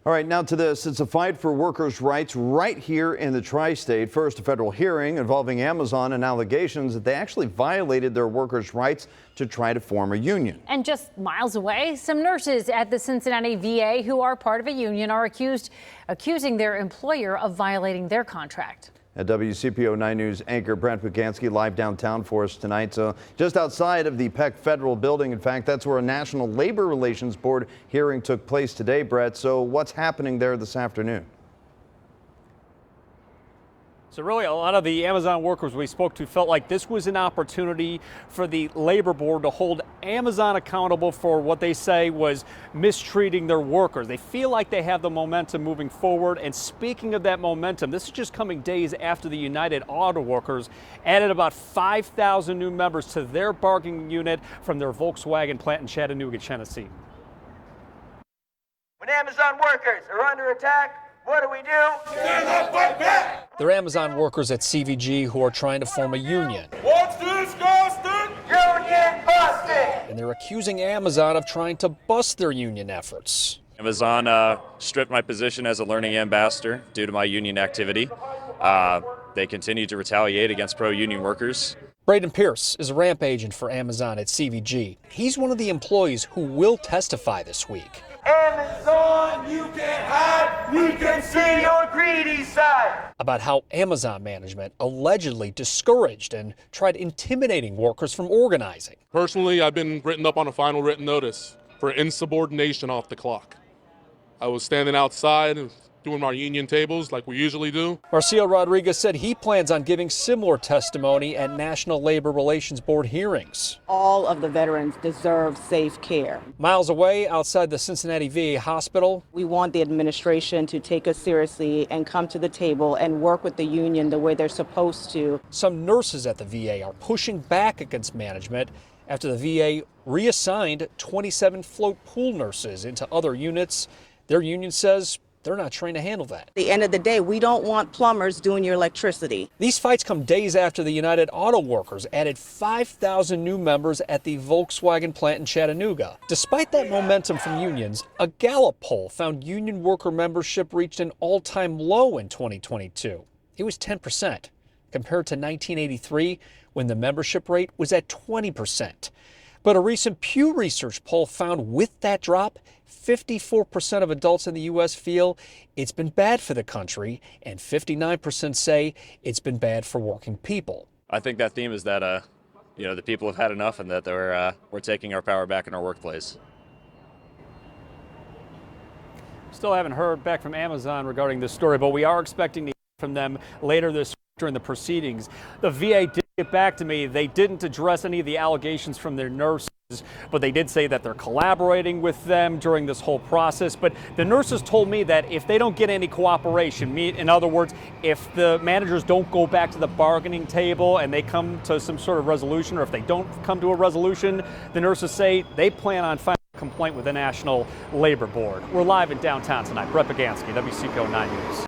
All right, now to this. It's a fight for workers' rights right here in the tri-state. First, a federal hearing involving Amazon and allegations that they actually violated their workers' rights to try to form a union. And just miles away, some nurses at the Cincinnati VA who are part of a union are accusing their employer of violating their contract. At WCPO 9 News anchor Brent Pugansky live downtown for us tonight. So just outside of the Peck Federal Building. In fact, that's where a National Labor Relations Board hearing took place today, Brett. So what's happening there this afternoon? So really, a lot of the Amazon workers we spoke to felt like this was an opportunity for the labor board to hold Amazon accountable for what they say was mistreating their workers. They feel like they have the momentum moving forward. And speaking of that momentum, this is just coming days after the United Auto Workers added about 5,000 new members to their bargaining unit from their Volkswagen plant in Chattanooga, Tennessee. When Amazon workers are under attack, what do? Stand up, fight back! They're Amazon workers at CVG who are trying to form a union. What's disgusting? Union busting! And they're accusing Amazon of trying to bust their union efforts. Amazon stripped my position as a learning ambassador due to my union activity. They continue to retaliate against pro-union workers. Braden Pierce is a ramp agent for Amazon at CVG. He's one of the employees who will testify this week. Amazon, you can't hide. We can see your greedy side. About how Amazon management allegedly discouraged and tried intimidating workers from organizing. Personally, I've been written up on a final written notice for insubordination off the clock. I was standing outside and doing our union tables like we usually do. Marcio Rodriguez said he plans on giving similar testimony at National Labor Relations Board hearings. All of the veterans deserve safe care. Miles away outside the Cincinnati VA hospital, We want the administration to take us seriously and come to the table and work with the union the way they're supposed to. some nurses at the VA are pushing back against management after the VA reassigned 27 float pool nurses into other units. Their union says they're not trained to handle that. At the end of the day, we don't want plumbers doing your electricity. These fights come days after the United Auto Workers added 5,000 new members at the Volkswagen plant in Chattanooga. Despite that momentum from unions, a Gallup poll found union worker membership reached an all-time low in 2022. It was 10%, compared to 1983 when the membership rate was at 20%. But a recent Pew Research poll found with that drop, 54% of adults in the U.S. feel it's been bad for the country, and 59% say it's been bad for working people. I think that theme is that, the people have had enough and that we're taking our power back in our workplace. Still haven't heard back from Amazon regarding this story, but we are expecting to hear from them later this week during the proceedings. The VA did get back to me. They didn't address any of the allegations from their nurses, but they did say that they're collaborating with them during this whole process. But the nurses told me that if they don't get any cooperation, in other words, if the managers don't go back to the bargaining table and they come to some sort of resolution, or if they don't come to a resolution, the nurses say they plan on filing a complaint with the National Labor Board. We're live in downtown tonight. Brett Pugansky, WCPO 9 News.